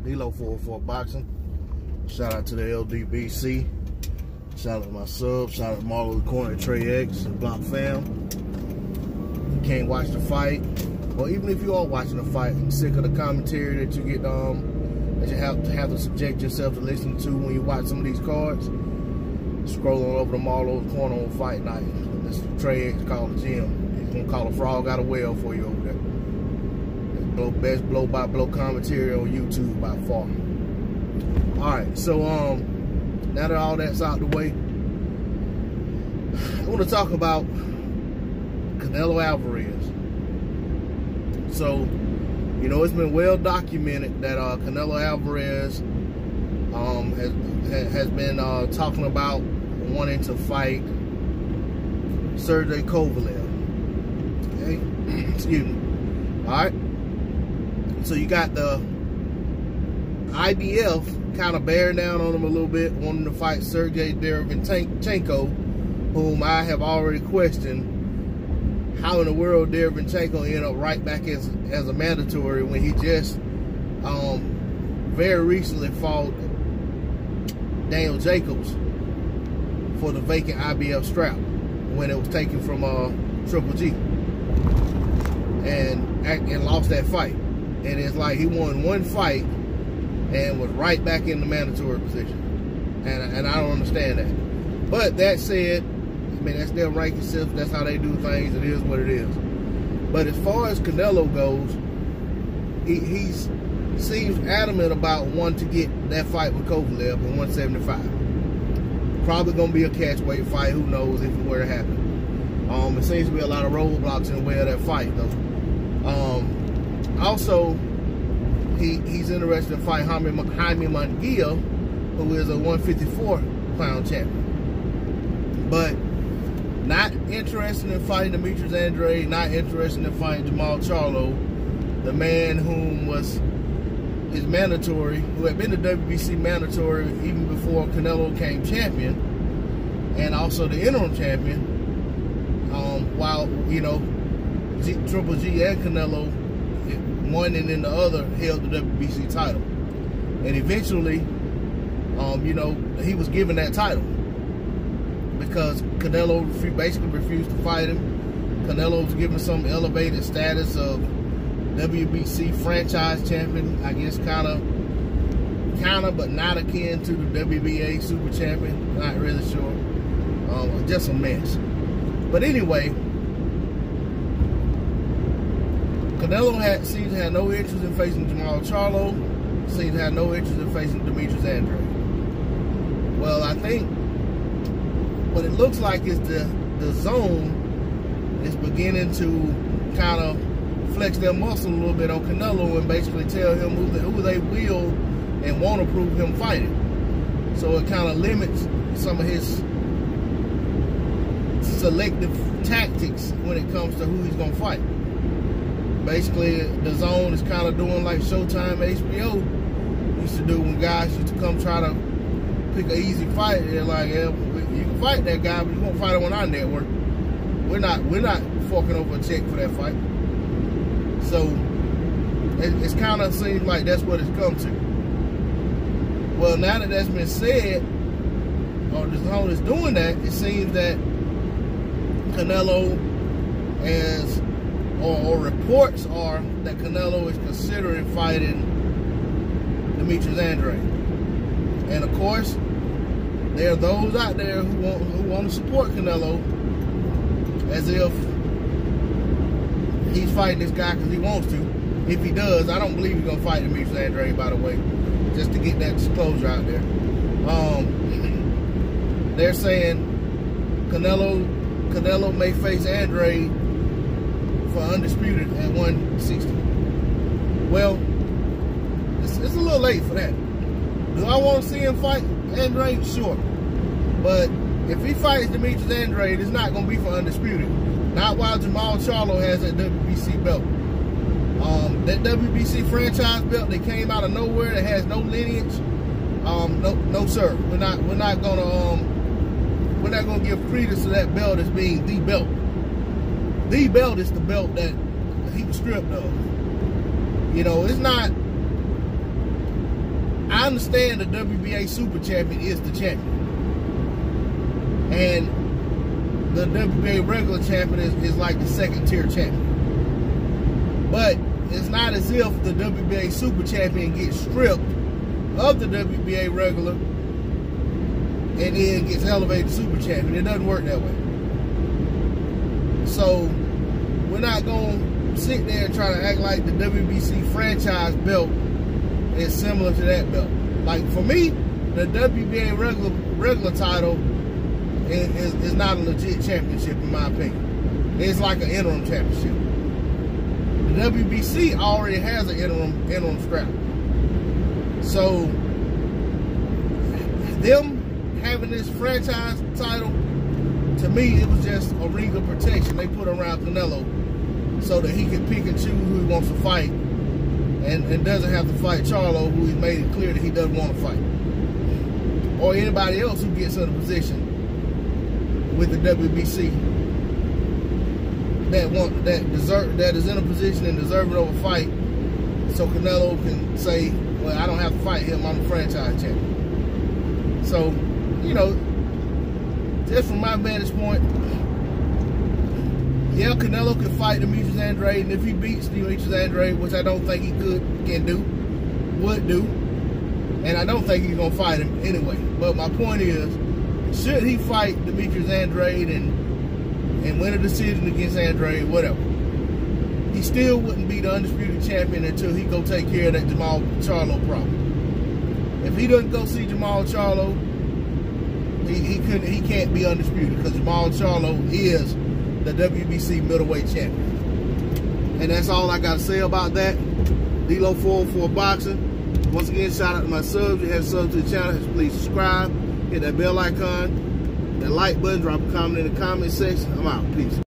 D-Lo 404 Boxing. Shout out to the LDBC. Shout out to my sub. Shout out to Marlo the Corner, Trey X, and Block Fam. You can't watch the fight, or even if you are watching the fight and sick of the commentary that you get, that you have to subject yourself to listen to when you watch some of these cards, scroll on over to Marlo the Corner on Fight Night. That's Trey X called the gym. He's gonna call a frog out of well for you over there. Best blow-by-blow commentary on YouTube by far. Alright, so now that all that's out the way, I want to talk about Canelo Alvarez. So, you know, it's been well documented that Canelo Alvarez has been talking about wanting to fight Sergey Kovalev. Okay? Excuse me. Alright? So you got the IBF kind of bearing down on him a little bit, wanting to fight Sergey Derevyanchenko, whom I have already questioned how in the world Derevyanchenko ended up right back as a mandatory when he just very recently fought Daniel Jacobs for the vacant IBF strap when it was taken from Triple G and lost that fight. And it's like he won one fight and was right back in the mandatory position. And I don't understand that. But that said, I mean, that's their ranking system. That's how they do things. It is what it is. But as far as Canelo goes, he seems adamant about wanting to get that fight with Kovalev in 175. Probably going to be a catchweight fight. Who knows if it were to happen. It seems to be a lot of roadblocks in the way of that fight, though. Also, he's interested in fighting Jaime Munguia, who is a 154-pound champion. But not interested in fighting Demetrius Andrade, not interested in fighting Jermall Charlo, the man whom was his mandatory, who had been the WBC mandatory even before Canelo became champion, and also the interim champion, while, you know, Triple G and Canelo, one and then the other, held the WBC title. And eventually, you know, he was given that title because Canelo basically refused to fight him. Canelo was given some elevated status of WBC franchise champion, I guess kind of, but not akin to the WBA super champion. Not really sure. Just a mess. But anyway, Canelo seems to have no interest in facing Jermall Charlo, seems to have no interest in facing Demetrius Andrade. Well, I think what it looks like is the zone is beginning to kind of flex their muscle a little bit on Canelo and basically tell him who they will and want to prove him fighting. So it kind of limits some of his selective tactics when it comes to who he's going to fight. Basically, the zone is kind of doing like Showtime HBO used to do when guys used to come try to pick an easy fight. They're like, yeah, you can fight that guy, but you won't fight him on our network. We're not forking over a check for that fight. So it's kind of seems like that's what it's come to. Well, now that that's been said, or the zone is doing that, it seems that Canelo has, or reports are that Canelo is considering fighting Demetrius Andrade. And of course, there are those out there who want to support Canelo as if he's fighting this guy because he wants to. If he does, I don't believe he's going to fight Demetrius Andrade, by the way, just to get that disclosure out there. They're saying Canelo may face Andrade for Undisputed at 160. Well, it's a little late for that. Do I want to see him fight Andrade? Sure. But if he fights Demetrius Andrade, it's not going to be for Undisputed. Not while Jermall Charlo has that WBC belt. That WBC franchise belt that came out of nowhere that has no lineage. No sir. We're not gonna give credence to that belt as being the belt. The belt is the belt that he was stripped of. You know, it's not I understand the WBA Super Champion is the champion. And the WBA regular champion is like the second tier champion. But it's not as if the WBA Super Champion gets stripped of the WBA regular and then gets elevated to Super Champion. It doesn't work that way. So we're not going to sit there and try to act like the WBC franchise belt is similar to that belt. Like for me, the WBA regular title is not a legit championship in my opinion. It's like an interim championship. The WBC already has an interim strap. So them having this franchise title, to me, it was just a ring of protection they put around Canelo so that he can pick and choose who he wants to fight and doesn't have to fight Charlo, who he's made it clear that he doesn't want to fight. Or anybody else who gets in a position with the WBC that is in a position and deserving of a fight, so Canelo can say, well, I don't have to fight him, I'm the franchise champion. So, you know, just from my vantage point, yeah, Canelo can fight Demetrius Andrade, and if he beats Demetrius Andrade, which I don't think he would do, and I don't think he's gonna fight him anyway. But my point is, should he fight Demetrius Andrade and win a decision against Andrade, whatever, he still wouldn't be the undisputed champion until he go take care of that Jermall Charlo problem. If he doesn't go see Jermall Charlo, he can't be undisputed, because Jermall Charlo is the WBC middleweight champion. And that's all I got to say about that. D-Lo 404 Boxing. Once again, shout out to my subs. If you have subs to the channel, please subscribe. Hit that bell icon, that like button, drop a comment in the comment section. I'm out. Peace.